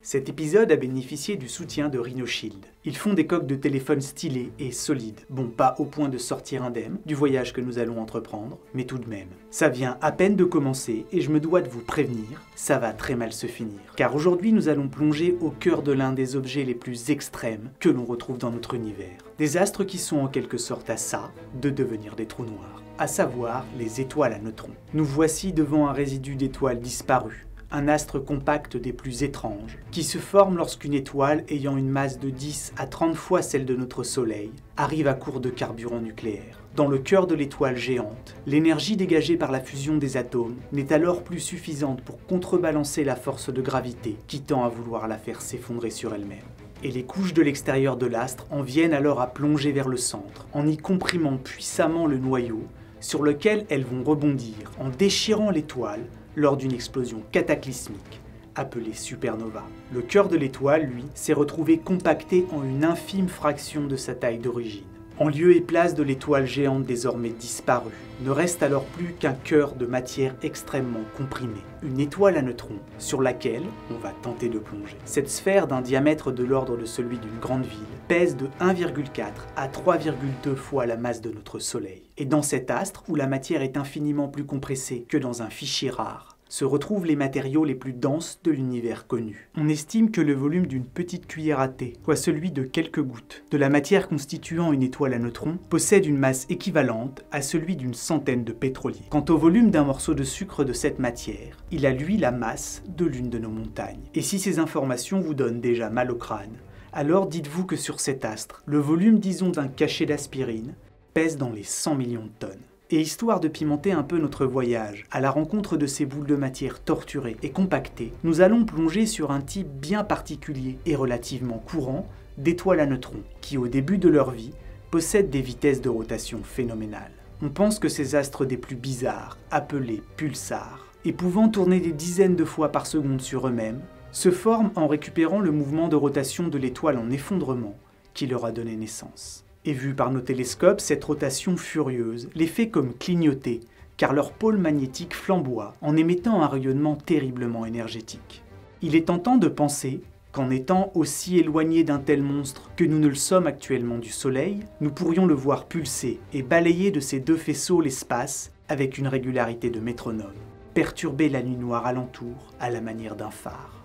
Cet épisode a bénéficié du soutien de Rhino Shield. Ils font des coques de téléphone stylées et solides. Bon, pas au point de sortir indemne du voyage que nous allons entreprendre, mais tout de même. Ça vient à peine de commencer et je me dois de vous prévenir, ça va très mal se finir. Car aujourd'hui nous allons plonger au cœur de l'un des objets les plus extrêmes que l'on retrouve dans notre univers. Des astres qui sont en quelque sorte à ça de devenir des trous noirs, à savoir les étoiles à neutrons. Nous voici devant un résidu d'étoiles disparues. Un astre compact des plus étranges, qui se forme lorsqu'une étoile ayant une masse de 10 à 30 fois celle de notre Soleil arrive à court de carburant nucléaire. Dans le cœur de l'étoile géante, l'énergie dégagée par la fusion des atomes n'est alors plus suffisante pour contrebalancer la force de gravité qui tend à vouloir la faire s'effondrer sur elle-même. Et les couches de l'extérieur de l'astre en viennent alors à plonger vers le centre, en y comprimant puissamment le noyau, sur lequel elles vont rebondir en déchirant l'étoile lors d'une explosion cataclysmique, appelée supernova. Le cœur de l'étoile, lui, s'est retrouvé compacté en une infime fraction de sa taille d'origine. En lieu et place de l'étoile géante désormais disparue, ne reste alors plus qu'un cœur de matière extrêmement comprimée, une étoile à neutrons sur laquelle on va tenter de plonger. Cette sphère d'un diamètre de l'ordre de celui d'une grande ville pèse de 1,4 à 3,2 fois la masse de notre Soleil. Et dans cet astre, où la matière est infiniment plus compressée que dans un fichier rare, se retrouvent les matériaux les plus denses de l'univers connu. On estime que le volume d'une petite cuillère à thé, soit celui de quelques gouttes, de la matière constituant une étoile à neutrons, possède une masse équivalente à celui d'une centaine de pétroliers. Quant au volume d'un morceau de sucre de cette matière, il a lui la masse de l'une de nos montagnes. Et si ces informations vous donnent déjà mal au crâne, alors dites-vous que sur cet astre, le volume disons d'un cachet d'aspirine pèse dans les 100 millions de tonnes. Et histoire de pimenter un peu notre voyage, à la rencontre de ces boules de matière torturées et compactées, nous allons plonger sur un type bien particulier et relativement courant d'étoiles à neutrons, qui au début de leur vie possèdent des vitesses de rotation phénoménales. On pense que ces astres des plus bizarres, appelés pulsars, et pouvant tourner des dizaines de fois par seconde sur eux-mêmes, se forment en récupérant le mouvement de rotation de l'étoile en effondrement qui leur a donné naissance. Et vue par nos télescopes, cette rotation furieuse les fait comme clignoter, car leur pôle magnétique flamboie en émettant un rayonnement terriblement énergétique. Il est tentant de penser qu'en étant aussi éloignés d'un tel monstre que nous ne le sommes actuellement du Soleil, nous pourrions le voir pulser et balayer de ses deux faisceaux l'espace avec une régularité de métronome, perturber la nuit noire alentour à la manière d'un phare.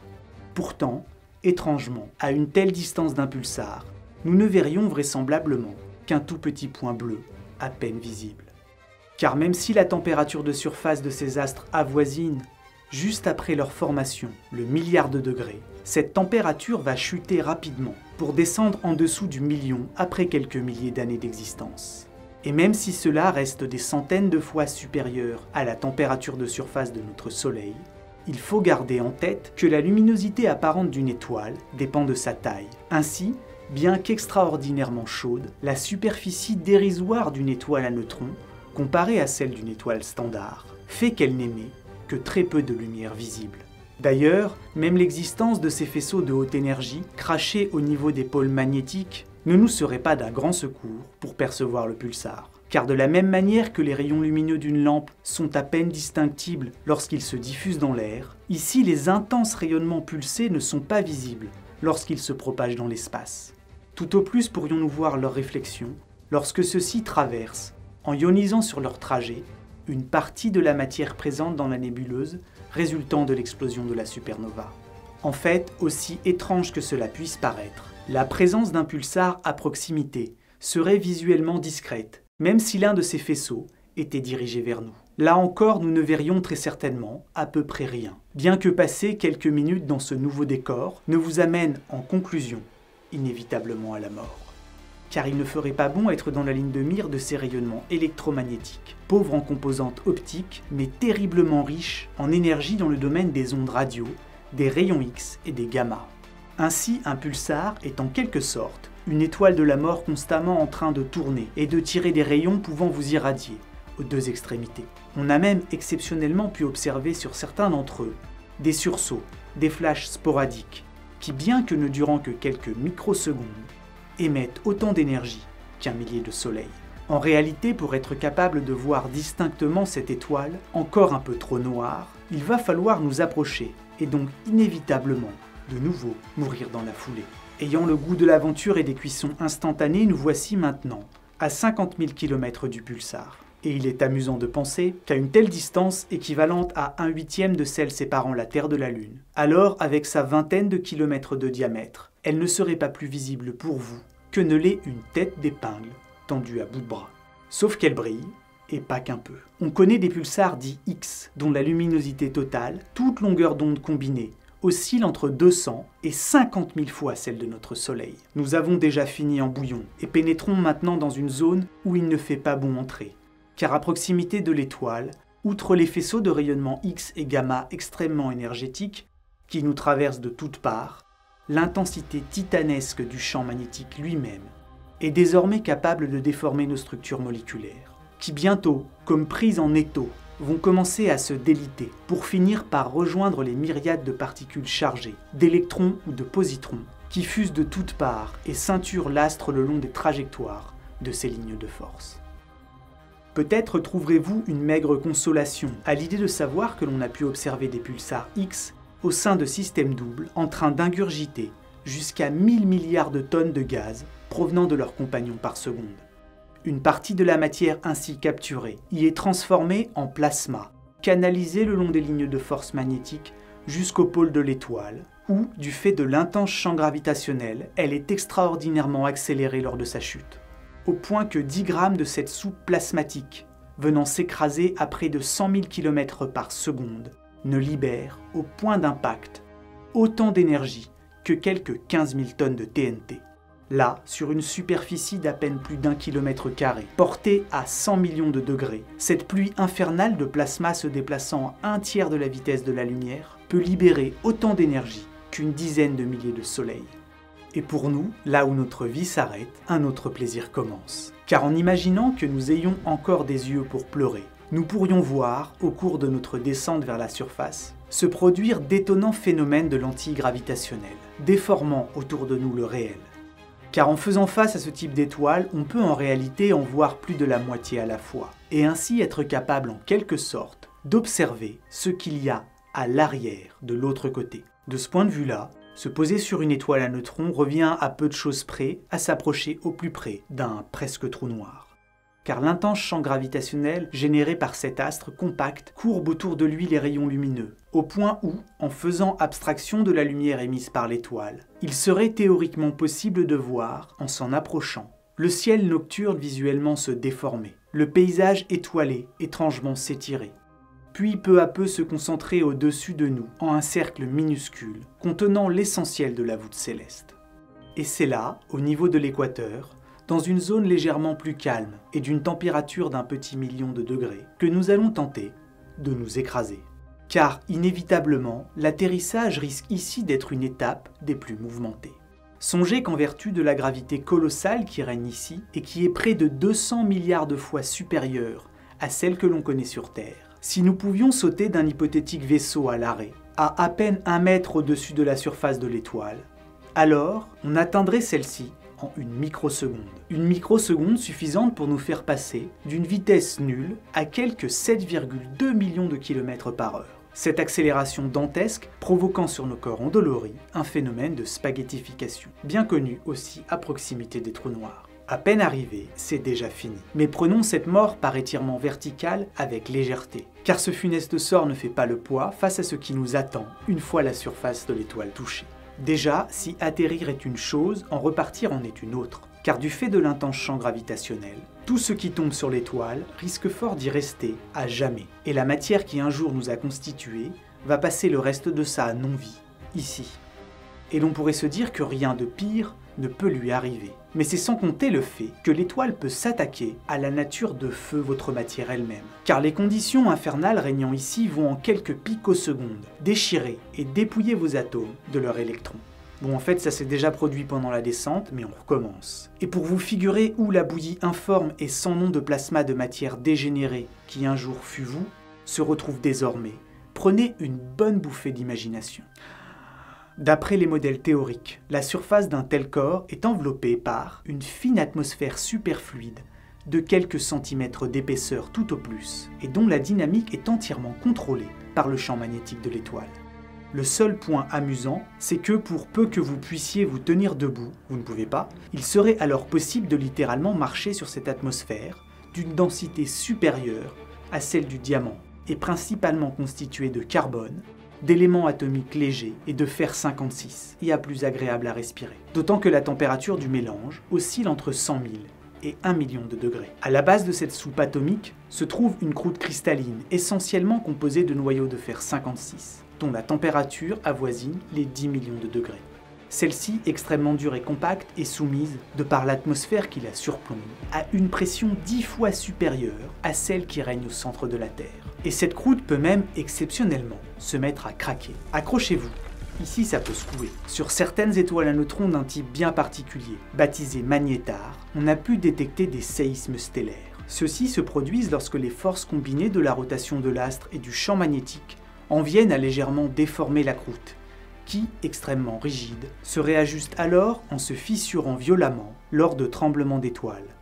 Pourtant, étrangement, à une telle distance d'un pulsar, nous ne verrions vraisemblablement qu'un tout petit point bleu, à peine visible. Car même si la température de surface de ces astres avoisine, juste après leur formation, le milliard de degrés, cette température va chuter rapidement pour descendre en dessous du million après quelques milliers d'années d'existence. Et même si cela reste des centaines de fois supérieur à la température de surface de notre Soleil, il faut garder en tête que la luminosité apparente d'une étoile dépend de sa taille. Ainsi, bien qu'extraordinairement chaude, la superficie dérisoire d'une étoile à neutrons, comparée à celle d'une étoile standard, fait qu'elle n'émet que très peu de lumière visible. D'ailleurs, même l'existence de ces faisceaux de haute énergie, crachés au niveau des pôles magnétiques, ne nous serait pas d'un grand secours pour percevoir le pulsar. Car de la même manière que les rayons lumineux d'une lampe sont à peine distinctibles lorsqu'ils se diffusent dans l'air, ici les intenses rayonnements pulsés ne sont pas visibles lorsqu'ils se propagent dans l'espace. Tout au plus pourrions-nous voir leur réflexion lorsque ceux-ci traversent, en ionisant sur leur trajet, une partie de la matière présente dans la nébuleuse résultant de l'explosion de la supernova. En fait, aussi étrange que cela puisse paraître, la présence d'un pulsar à proximité serait visuellement discrète, même si l'un de ces faisceaux était dirigé vers nous. Là encore, nous ne verrions très certainement à peu près rien, bien que passer quelques minutes dans ce nouveau décor ne vous amène en conclusion inévitablement à la mort. Car il ne ferait pas bon être dans la ligne de mire de ces rayonnements électromagnétiques, pauvres en composantes optiques, mais terriblement riches en énergie dans le domaine des ondes radio, des rayons X et des gamma. Ainsi, un pulsar est en quelque sorte une étoile de la mort constamment en train de tourner et de tirer des rayons pouvant vous irradier aux deux extrémités. On a même exceptionnellement pu observer sur certains d'entre eux des sursauts, des flashs sporadiques, qui bien que ne durant que quelques microsecondes, émettent autant d'énergie qu'un millier de soleils. En réalité, pour être capable de voir distinctement cette étoile, encore un peu trop noire, il va falloir nous approcher et donc inévitablement de nouveau mourir dans la foulée. Ayant le goût de l'aventure et des cuissons instantanées, nous voici maintenant à 50 000 km du pulsar. Et il est amusant de penser qu'à une telle distance, équivalente à 1/8 de celle séparant la Terre de la Lune, alors avec sa vingtaine de kilomètres de diamètre, elle ne serait pas plus visible pour vous que ne l'est une tête d'épingle tendue à bout de bras. Sauf qu'elle brille, et pas qu'un peu. On connaît des pulsars dits X, dont la luminosité totale, toute longueur d'onde combinée, oscille entre 200 et 50 000 fois celle de notre Soleil. Nous avons déjà fini en bouillon et pénétrons maintenant dans une zone où il ne fait pas bon entrer. Car à proximité de l'étoile, outre les faisceaux de rayonnement X et gamma extrêmement énergétiques qui nous traversent de toutes parts, l'intensité titanesque du champ magnétique lui-même est désormais capable de déformer nos structures moléculaires, qui bientôt, comme prises en étau, vont commencer à se déliter pour finir par rejoindre les myriades de particules chargées, d'électrons ou de positrons, qui fusent de toutes parts et ceinturent l'astre le long des trajectoires de ces lignes de force. Peut-être trouverez-vous une maigre consolation à l'idée de savoir que l'on a pu observer des pulsars X au sein de systèmes doubles en train d'ingurgiter jusqu'à 1000 milliards de tonnes de gaz provenant de leurs compagnons par seconde. Une partie de la matière ainsi capturée y est transformée en plasma, canalisé le long des lignes de force magnétique jusqu'au pôle de l'étoile, où, du fait de l'intense champ gravitationnel, elle est extraordinairement accélérée lors de sa chute, au point que 10 grammes de cette soupe plasmatique, venant s'écraser à près de 100 000 km par seconde, ne libère, au point d'impact, autant d'énergie que quelques 15 000 tonnes de TNT. Là, sur une superficie d'à peine plus d'1 km², portée à 100 millions de degrés, cette pluie infernale de plasma se déplaçant à 1/3 de la vitesse de la lumière peut libérer autant d'énergie qu'une dizaine de milliers de soleils. Et pour nous, là où notre vie s'arrête, un autre plaisir commence. Car en imaginant que nous ayons encore des yeux pour pleurer, nous pourrions voir, au cours de notre descente vers la surface, se produire d'étonnants phénomènes de lentilles gravitationnelles, déformant autour de nous le réel. Car en faisant face à ce type d'étoile, on peut en réalité en voir plus de la moitié à la fois, et ainsi être capable en quelque sorte d'observer ce qu'il y a à l'arrière de l'autre côté. De ce point de vue-là, se poser sur une étoile à neutrons revient à peu de choses près à s'approcher au plus près d'un presque trou noir. Car l'intense champ gravitationnel généré par cet astre compact courbe autour de lui les rayons lumineux, au point où, en faisant abstraction de la lumière émise par l'étoile, il serait théoriquement possible de voir, en s'en approchant, le ciel nocturne visuellement se déformer, le paysage étoilé étrangement s'étirer, puis peu à peu se concentrer au-dessus de nous en un cercle minuscule contenant l'essentiel de la voûte céleste. Et c'est là, au niveau de l'équateur, dans une zone légèrement plus calme et d'une température d'un petit million de degrés, que nous allons tenter de nous écraser. Car, inévitablement, l'atterrissage risque ici d'être une étape des plus mouvementées. Songez qu'en vertu de la gravité colossale qui règne ici, et qui est près de 200 milliards de fois supérieure à celle que l'on connaît sur Terre, si nous pouvions sauter d'un hypothétique vaisseau à l'arrêt, à peine 1 mètre au-dessus de la surface de l'étoile, alors on atteindrait celle-ci en une microseconde. Une microseconde suffisante pour nous faire passer d'une vitesse nulle à quelques 7,2 millions de kilomètres par heure. Cette accélération dantesque provoquant sur nos corps endoloris un phénomène de spaghettification, bien connu aussi à proximité des trous noirs. À peine arrivé, c'est déjà fini. Mais prenons cette mort par étirement vertical avec légèreté, car ce funeste sort ne fait pas le poids face à ce qui nous attend une fois la surface de l'étoile touchée. Déjà, si atterrir est une chose, en repartir en est une autre, car du fait de l'intense champ gravitationnel, tout ce qui tombe sur l'étoile risque fort d'y rester à jamais, et la matière qui un jour nous a constitués va passer le reste de sa non-vie, ici. Et l'on pourrait se dire que rien de pire ne peut lui arriver. Mais c'est sans compter le fait que l'étoile peut s'attaquer à la nature de feu votre matière elle-même. Car les conditions infernales régnant ici vont en quelques picosecondes déchirer et dépouiller vos atomes de leurs électrons. Bon, en fait, ça s'est déjà produit pendant la descente, mais on recommence. Et pour vous figurer où la bouillie informe et sans nom de plasma de matière dégénérée qui un jour fut vous, se retrouve désormais, prenez une bonne bouffée d'imagination. D'après les modèles théoriques, la surface d'un tel corps est enveloppée par une fine atmosphère superfluide de quelques centimètres d'épaisseur tout au plus, et dont la dynamique est entièrement contrôlée par le champ magnétique de l'étoile. Le seul point amusant, c'est que pour peu que vous puissiez vous tenir debout, vous ne pouvez pas, il serait alors possible de littéralement marcher sur cette atmosphère d'une densité supérieure à celle du diamant, et principalement constituée de carbone, d'éléments atomiques légers et de fer 56, et à plus agréable à respirer. D'autant que la température du mélange oscille entre 100 000 et 1 million de degrés. À la base de cette soupe atomique se trouve une croûte cristalline, essentiellement composée de noyaux de fer 56, dont la température avoisine les 10 millions de degrés. Celle-ci, extrêmement dure et compacte, est soumise, de par l'atmosphère qui la surplombe, à une pression 10 fois supérieure à celle qui règne au centre de la Terre. Et cette croûte peut même, exceptionnellement, se mettre à craquer. Accrochez-vous, ici ça peut secouer. Sur certaines étoiles à neutrons d'un type bien particulier, baptisées magnétars, on a pu détecter des séismes stellaires. Ceux-ci se produisent lorsque les forces combinées de la rotation de l'astre et du champ magnétique en viennent à légèrement déformer la croûte, qui, extrêmement rigide, se réajuste alors en se fissurant violemment lors de tremblements d'étoiles.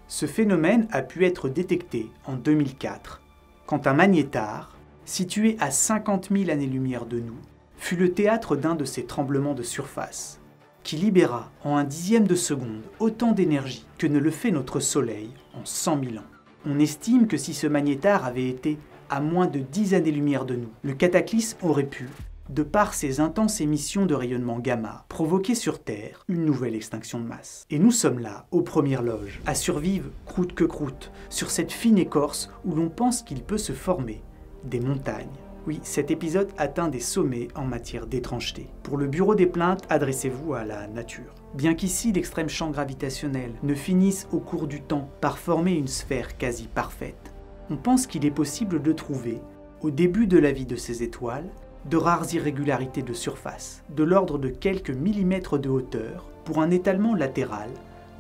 Ce phénomène a pu être détecté en 2004, quand un magnétar, situé à 50 000 années-lumière de nous, fut le théâtre d'un de ces tremblements de surface, qui libéra en 1/10 de seconde autant d'énergie que ne le fait notre Soleil en 100 000 ans. On estime que si ce magnétar avait été à moins de 10 années-lumière de nous, le cataclysme aurait pu, de par ses intenses émissions de rayonnement gamma, provoquer sur Terre une nouvelle extinction de masse. Et nous sommes là, aux premières loges, à survivre croûte que croûte, sur cette fine écorce où l'on pense qu'il peut se former des montagnes. Oui, cet épisode atteint des sommets en matière d'étrangeté. Pour le bureau des plaintes, adressez-vous à la nature. Bien qu'ici l'extrême champ gravitationnel ne finisse au cours du temps par former une sphère quasi parfaite, on pense qu'il est possible de trouver, au début de la vie de ces étoiles, de rares irrégularités de surface, de l'ordre de quelques millimètres de hauteur, pour un étalement latéral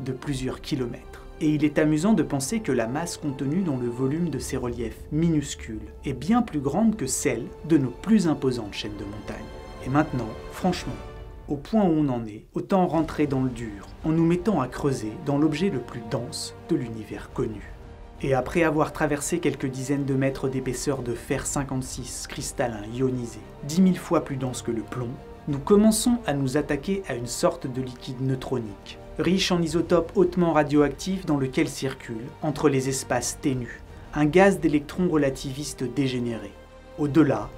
de plusieurs kilomètres. Et il est amusant de penser que la masse contenue dans le volume de ces reliefs minuscules est bien plus grande que celle de nos plus imposantes chaînes de montagnes. Et maintenant, franchement, au point où on en est, autant rentrer dans le dur, en nous mettant à creuser dans l'objet le plus dense de l'univers connu. Et après avoir traversé quelques dizaines de mètres d'épaisseur de fer 56 cristallin ionisé, 10 000 fois plus dense que le plomb, nous commençons à nous attaquer à une sorte de liquide neutronique, riche en isotopes hautement radioactifs dans lequel circule, entre les espaces ténus, un gaz d'électrons relativistes dégénérés. Au-delà,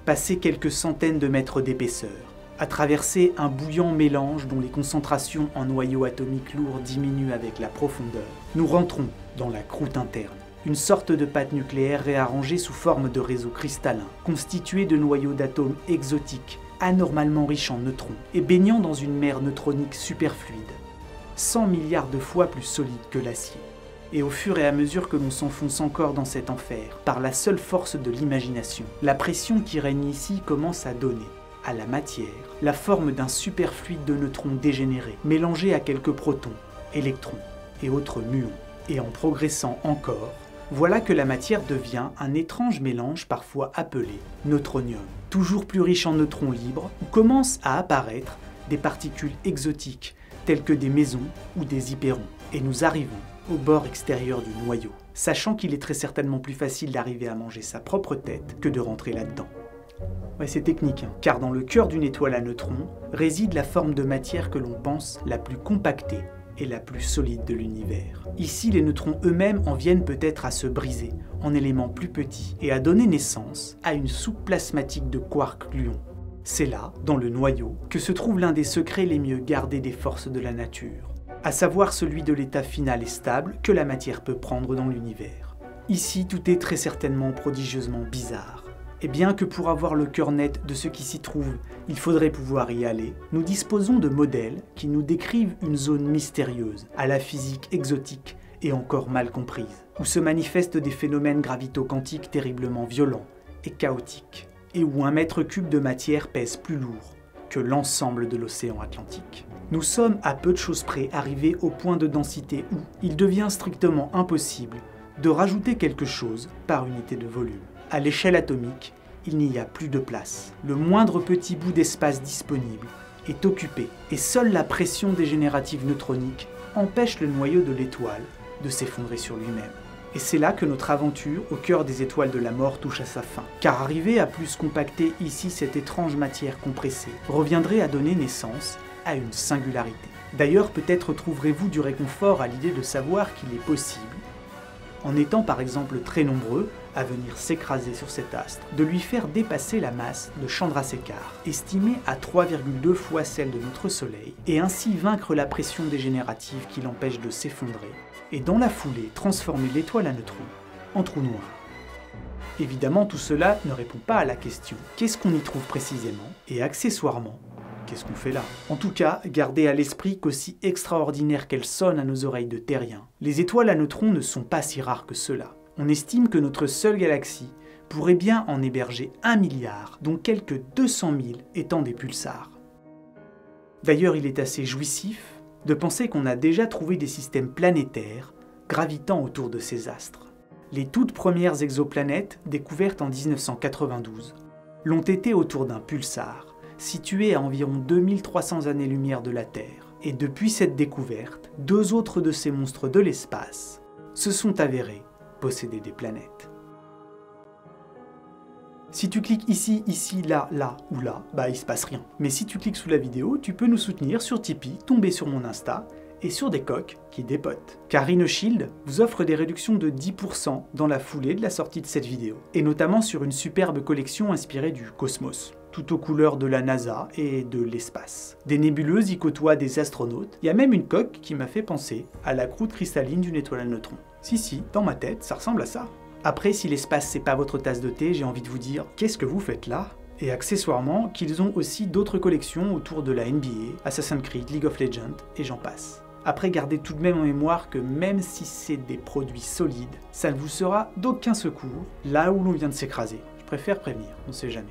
passer quelques centaines de mètres d'épaisseur, à traverser un bouillant mélange dont les concentrations en noyaux atomiques lourds diminuent avec la profondeur, nous rentrons dans la croûte interne, une sorte de pâte nucléaire réarrangée sous forme de réseau cristallin, constitué de noyaux d'atomes exotiques, anormalement riches en neutrons, et baignant dans une mer neutronique superfluide, 100 milliards de fois plus solide que l'acier. Et au fur et à mesure que l'on s'enfonce encore dans cet enfer, par la seule force de l'imagination, la pression qui règne ici commence à donner à la matière la forme d'un superfluide de neutrons dégénérés, mélangés à quelques protons, électrons et autres muons. Et en progressant encore, voilà que la matière devient un étrange mélange parfois appelé neutronium, toujours plus riche en neutrons libres, où commencent à apparaître des particules exotiques telles que des mesons ou des hypérons. Et nous arrivons au bord extérieur du noyau, sachant qu'il est très certainement plus facile d'arriver à manger sa propre tête que de rentrer là-dedans. Ouais, c'est technique, hein, car dans le cœur d'une étoile à neutrons réside la forme de matière que l'on pense la plus compactée et la plus solide de l'univers. Ici, les neutrons eux-mêmes en viennent peut-être à se briser en éléments plus petits et à donner naissance à une soupe plasmatique de quarks-gluons. C'est là, dans le noyau, que se trouve l'un des secrets les mieux gardés des forces de la nature, à savoir celui de l'état final et stable que la matière peut prendre dans l'univers. Ici, tout est très certainement prodigieusement bizarre. Et bien que pour avoir le cœur net de ce qui s'y trouve, il faudrait pouvoir y aller, nous disposons de modèles qui nous décrivent une zone mystérieuse, à la physique exotique et encore mal comprise, où se manifestent des phénomènes gravito-quantiques terriblement violents et chaotiques, et où 1 mètre cube de matière pèse plus lourd que l'ensemble de l'océan Atlantique. Nous sommes à peu de choses près arrivés au point de densité où il devient strictement impossible de rajouter quelque chose par unité de volume. À l'échelle atomique, il n'y a plus de place. Le moindre petit bout d'espace disponible est occupé et seule la pression dégénérative neutronique empêche le noyau de l'étoile de s'effondrer sur lui-même. Et c'est là que notre aventure au cœur des étoiles de la mort touche à sa fin. Car arriver à plus compacter ici cette étrange matière compressée reviendrait à donner naissance à une singularité. D'ailleurs, peut-être trouverez-vous du réconfort à l'idée de savoir qu'il est possible, en étant par exemple très nombreux à venir s'écraser sur cet astre, de lui faire dépasser la masse de Chandrasekhar, estimée à 3,2 fois celle de notre Soleil, et ainsi vaincre la pression dégénérative qui l'empêche de s'effondrer, et dans la foulée transformer l'étoile à neutrons en trou noir. Évidemment, tout cela ne répond pas à la question « qu'est-ce qu'on y trouve précisément ?» et accessoirement, qu'est-ce qu'on fait là? En tout cas, gardez à l'esprit qu'aussi extraordinaire qu'elles sonnent à nos oreilles de terriens, les étoiles à neutrons ne sont pas si rares que cela. On estime que notre seule galaxie pourrait bien en héberger 1 milliard, dont quelques 200 000 étant des pulsars. D'ailleurs, il est assez jouissif de penser qu'on a déjà trouvé des systèmes planétaires gravitant autour de ces astres. Les toutes premières exoplanètes, découvertes en 1992, l'ont été autour d'un pulsar, situé à environ 2300 années-lumière de la Terre. Et depuis cette découverte, 2 autres de ces monstres de l'espace se sont avérés posséder des planètes. Si tu cliques ici, ici, là, là ou là, bah il se passe rien. Mais si tu cliques sous la vidéo, tu peux nous soutenir sur Tipeee, tomber sur mon Insta et sur des coques qui dépotent. Car RhinoShield vous offre des réductions de 10% dans la foulée de la sortie de cette vidéo, et notamment sur une superbe collection inspirée du cosmos, tout aux couleurs de la NASA et de l'espace. Des nébuleuses y côtoient des astronautes, il y a même une coque qui m'a fait penser à la croûte cristalline d'une étoile à neutrons. Si, dans ma tête, ça ressemble à ça. Après, si l'espace c'est pas votre tasse de thé, j'ai envie de vous dire, qu'est-ce que vous faites là? Et accessoirement, qu'ils ont aussi d'autres collections autour de la NBA, Assassin's Creed, League of Legends, et j'en passe. Après, gardez tout de même en mémoire que même si c'est des produits solides, ça ne vous sera d'aucun secours là où l'on vient de s'écraser. Je préfère prévenir, on sait jamais.